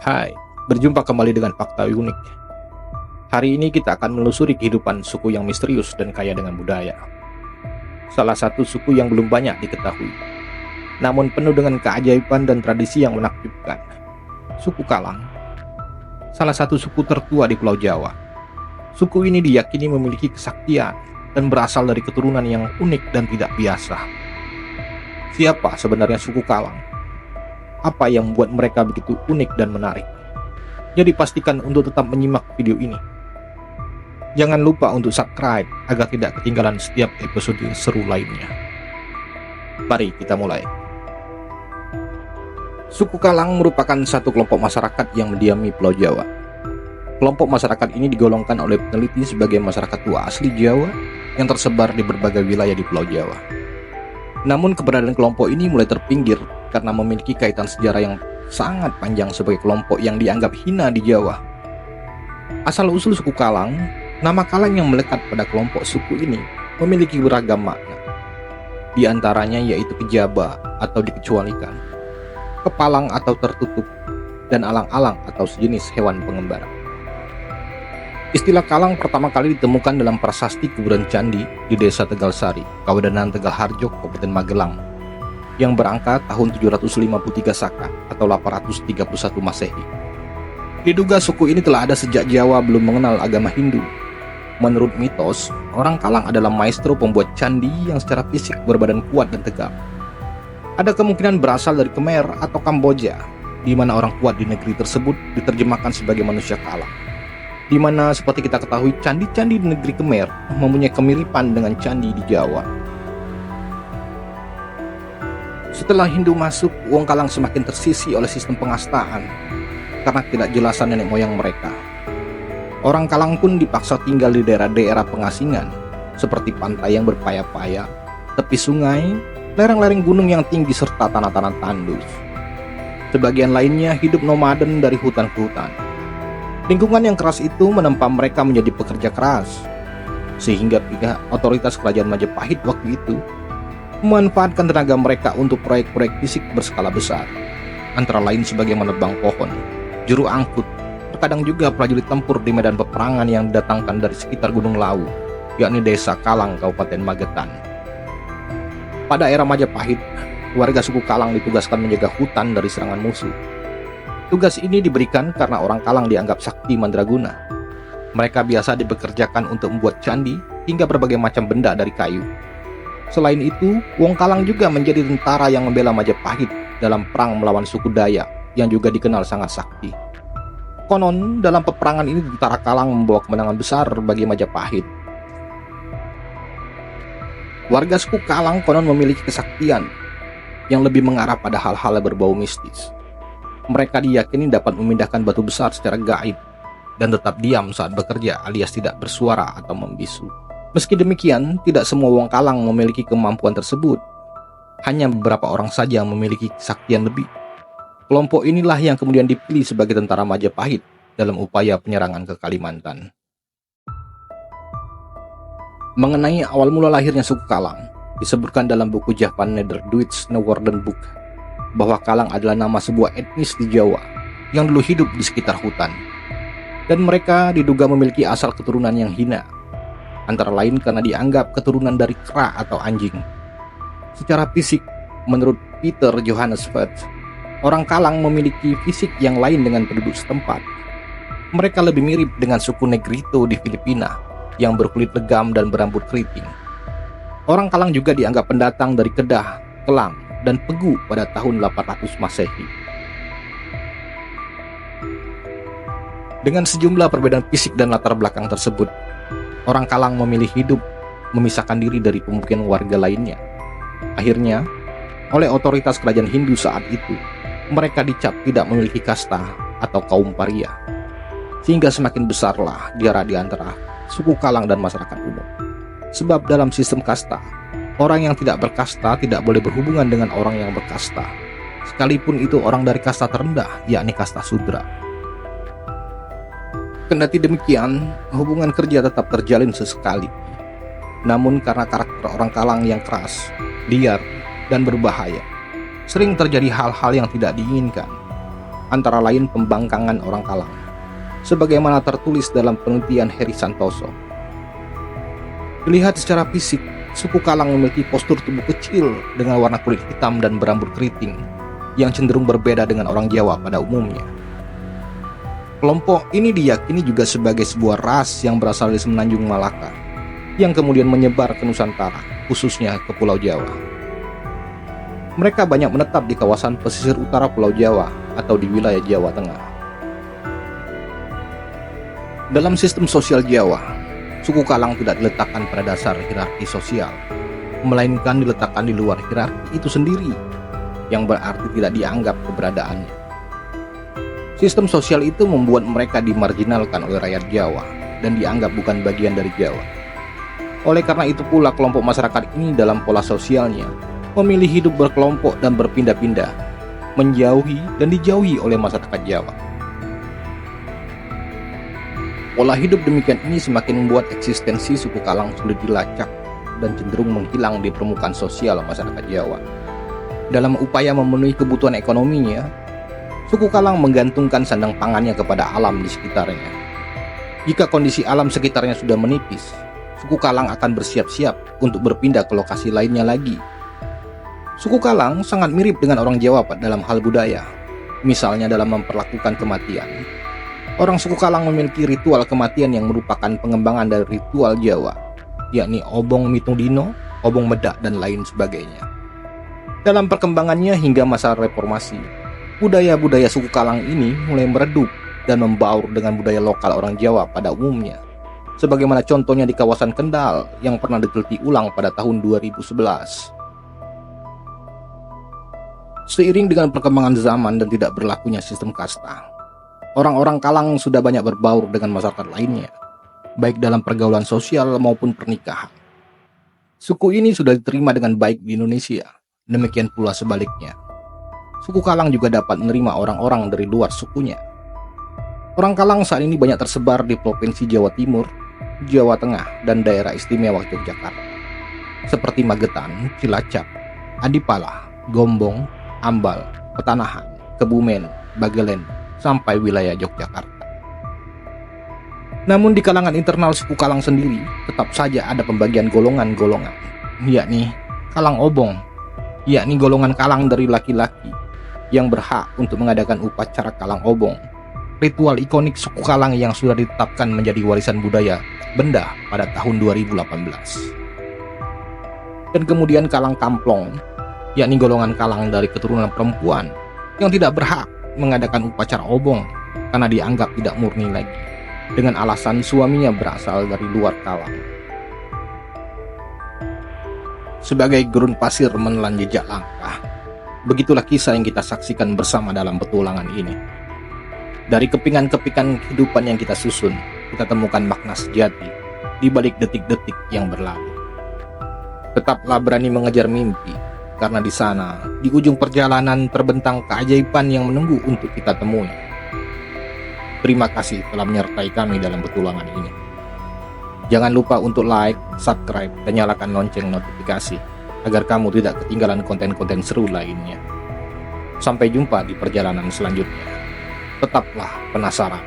Hai, berjumpa kembali dengan Fakta Unik. Hari ini kita akan menelusuri kehidupan suku yang misterius dan kaya dengan budaya. Salah satu suku yang belum banyak diketahui, namun penuh dengan keajaiban dan tradisi yang menakjubkan. Suku Kalang, salah satu suku tertua di Pulau Jawa. Suku ini diyakini memiliki kesaktian dan berasal dari keturunan yang unik dan tidak biasa. Siapa sebenarnya suku Kalang? Apa yang membuat mereka begitu unik dan menarik? Jadi pastikan untuk tetap menyimak video ini. Jangan lupa untuk subscribe agar tidak ketinggalan setiap episode seru lainnya. Mari kita mulai. Suku Kalang merupakan satu kelompok masyarakat yang mendiami Pulau Jawa. Kelompok masyarakat ini digolongkan oleh peneliti sebagai masyarakat tua asli Jawa yang tersebar di berbagai wilayah di Pulau Jawa. Namun keberadaan kelompok ini mulai terpinggir karena memiliki kaitan sejarah yang sangat panjang sebagai kelompok yang dianggap hina di Jawa. Asal-usul suku Kalang, nama Kalang yang melekat pada kelompok suku ini memiliki beragam makna. Di antaranya yaitu kejaba atau dikecualikan, kepalang atau tertutup, dan alang-alang atau sejenis hewan pengembara. Istilah Kalang pertama kali ditemukan dalam prasasti kuburan candi di Desa Tegalsari, Kawedanan Tegalharjo, Kabupaten Magelang, yang berangka tahun 753 Saka atau 831 Masehi. Diduga suku ini telah ada sejak Jawa belum mengenal agama Hindu. Menurut mitos, orang Kalang adalah maestro pembuat candi yang secara fisik berbadan kuat dan tegap. Ada kemungkinan berasal dari Khmer atau Kamboja, di mana orang kuat di negeri tersebut diterjemahkan sebagai manusia Kalang. Di mana seperti kita ketahui candi-candi di negeri Khmer mempunyai kemiripan dengan candi di Jawa. Setelah Hindu masuk, Wong Kalang semakin tersisi oleh sistem pengastaan karena tidak jelasan nenek moyang mereka. Orang Kalang pun dipaksa tinggal di daerah-daerah pengasingan seperti pantai yang berpaya-paya, tepi sungai, lereng-lereng gunung yang tinggi serta tanah-tanah tandus. Sebagian lainnya hidup nomaden dari hutan ke hutan. Lingkungan yang keras itu menempa mereka menjadi pekerja keras, sehingga pihak otoritas kerajaan Majapahit waktu itu memanfaatkan tenaga mereka untuk proyek-proyek fisik berskala besar, antara lain sebagai menebang pohon, juru angkut, terkadang juga prajurit tempur di medan peperangan yang didatangkan dari sekitar Gunung Lawu, yakni Desa Kalang, Kabupaten Magetan. Pada era Majapahit, warga suku Kalang ditugaskan menjaga hutan dari serangan musuh. Tugas ini diberikan karena orang Kalang dianggap sakti mandraguna. Mereka biasa dipekerjakan untuk membuat candi hingga berbagai macam benda dari kayu. Selain itu, Wong Kalang juga menjadi tentara yang membela Majapahit dalam perang melawan suku Dayak yang juga dikenal sangat sakti. Konon, dalam peperangan ini tentara Kalang membawa kemenangan besar bagi Majapahit. Warga suku Kalang konon memiliki kesaktian yang lebih mengarah pada hal-hal yang berbau mistis. Mereka diyakini dapat memindahkan batu besar secara gaib dan tetap diam saat bekerja alias tidak bersuara atau membisu. Meski demikian, tidak semua Wong Kalang memiliki kemampuan tersebut. Hanya beberapa orang saja yang memiliki kesaktian lebih. Kelompok inilah yang kemudian dipilih sebagai tentara Majapahit dalam upaya penyerangan ke Kalimantan. Mengenai awal mula lahirnya suku Kalang, disebutkan dalam buku Javan Nederduits Woorden Boek bahwa Kalang adalah nama sebuah etnis di Jawa yang dulu hidup di sekitar hutan. Dan mereka diduga memiliki asal keturunan yang hina, antara lain karena dianggap keturunan dari kera atau anjing. Secara fisik, menurut Peter Johannes Veth, orang Kalang memiliki fisik yang lain dengan penduduk setempat. Mereka lebih mirip dengan suku Negrito di Filipina yang berkulit legam dan berambut keriting. Orang Kalang juga dianggap pendatang dari Kedah, Kelang, dan Pegu pada tahun 800 Masehi. Dengan sejumlah perbedaan fisik dan latar belakang tersebut, orang Kalang memilih hidup memisahkan diri dari pemukiman warga lainnya. Akhirnya, oleh otoritas kerajaan Hindu saat itu, mereka dicap tidak memiliki kasta atau kaum paria, sehingga semakin besarlah jarak di antara suku Kalang dan masyarakat umum. Sebab dalam sistem kasta, orang yang tidak berkasta tidak boleh berhubungan dengan orang yang berkasta, sekalipun itu orang dari kasta terendah, yakni kasta Sudra. Kendati demikian, hubungan kerja tetap terjalin sesekali. Namun karena karakter orang Kalang yang keras, liar, dan berbahaya, sering terjadi hal-hal yang tidak diinginkan. antara lain pembangkangan orang Kalang, sebagaimana tertulis dalam penelitian Heri Santoso. Dilihat secara fisik, suku Kalang memiliki postur tubuh kecil dengan warna kulit hitam dan berambut keriting yang cenderung berbeda dengan orang Jawa pada umumnya. Kelompok ini diyakini juga sebagai sebuah ras yang berasal dari Semenanjung Malaka, yang kemudian menyebar ke Nusantara, khususnya ke Pulau Jawa. Mereka banyak menetap di kawasan pesisir utara Pulau Jawa atau di wilayah Jawa Tengah. Dalam sistem sosial Jawa, suku Kalang tidak diletakkan pada dasar hierarki sosial, melainkan diletakkan di luar hierarki itu sendiri, yang berarti tidak dianggap keberadaannya. Sistem sosial itu membuat mereka dimarginalkan oleh rakyat Jawa dan dianggap bukan bagian dari Jawa. Oleh karena itu pula kelompok masyarakat ini dalam pola sosialnya memilih hidup berkelompok dan berpindah-pindah, menjauhi dan dijauhi oleh masyarakat Jawa. Pola hidup demikian ini semakin membuat eksistensi suku Kalang sulit dilacak dan cenderung menghilang di permukaan sosial masyarakat Jawa. Dalam upaya memenuhi kebutuhan ekonominya, suku Kalang menggantungkan sandang pangannya kepada alam di sekitarnya. Jika kondisi alam sekitarnya sudah menipis, suku Kalang akan bersiap-siap untuk berpindah ke lokasi lainnya lagi. Suku Kalang sangat mirip dengan orang Jawa dalam hal budaya, misalnya dalam memperlakukan kematian. Orang suku Kalang memiliki ritual kematian yang merupakan pengembangan dari ritual Jawa, yakni obong mitung dino, obong medak, dan lain sebagainya. Dalam perkembangannya hingga masa reformasi, budaya-budaya suku Kalang ini mulai meredup dan membaur dengan budaya lokal orang Jawa pada umumnya, sebagaimana contohnya di kawasan Kendal yang pernah diteliti ulang pada tahun 2011. Seiring dengan perkembangan zaman dan tidak berlakunya sistem kasta, orang-orang Kalang sudah banyak berbaur dengan masyarakat lainnya, baik dalam pergaulan sosial maupun pernikahan. Suku ini sudah diterima dengan baik di Indonesia, demikian pula sebaliknya. Suku Kalang juga dapat menerima orang-orang dari luar sukunya. Orang Kalang saat ini banyak tersebar di Provinsi Jawa Timur, Jawa Tengah, dan daerah istimewa Yogyakarta, seperti Magetan, Cilacap, Adipala, Gombong, Ambal, Petanahan, Kebumen, Bagelen, sampai wilayah Yogyakarta. Namun di kalangan internal suku Kalang sendiri, tetap saja ada pembagian golongan-golongan, yakni Kalang Obong, yakni golongan Kalang dari laki-laki, yang berhak untuk mengadakan upacara Kalang Obong, ritual ikonik suku Kalang yang sudah ditetapkan menjadi warisan budaya benda pada tahun 2018. Dan kemudian Kalang Kamplong, yakni golongan Kalang dari keturunan perempuan yang tidak berhak mengadakan upacara obong karena dianggap tidak murni lagi, dengan alasan suaminya berasal dari luar Kalang. Sebagai gurun pasir menelan jejak langkah, begitulah kisah yang kita saksikan bersama dalam petualangan ini. Dari kepingan-kepingan kehidupan yang kita susun, kita temukan makna sejati di balik detik-detik yang berlalu. Tetaplah berani mengejar mimpi, karena di sana, di ujung perjalanan terbentang keajaiban yang menunggu untuk kita temui. Terima kasih telah menyertai kami dalam petualangan ini. Jangan lupa untuk like, subscribe, dan nyalakan lonceng notifikasi agar kamu tidak ketinggalan konten-konten seru lainnya. Sampai jumpa di perjalanan selanjutnya. Tetaplah penasaran.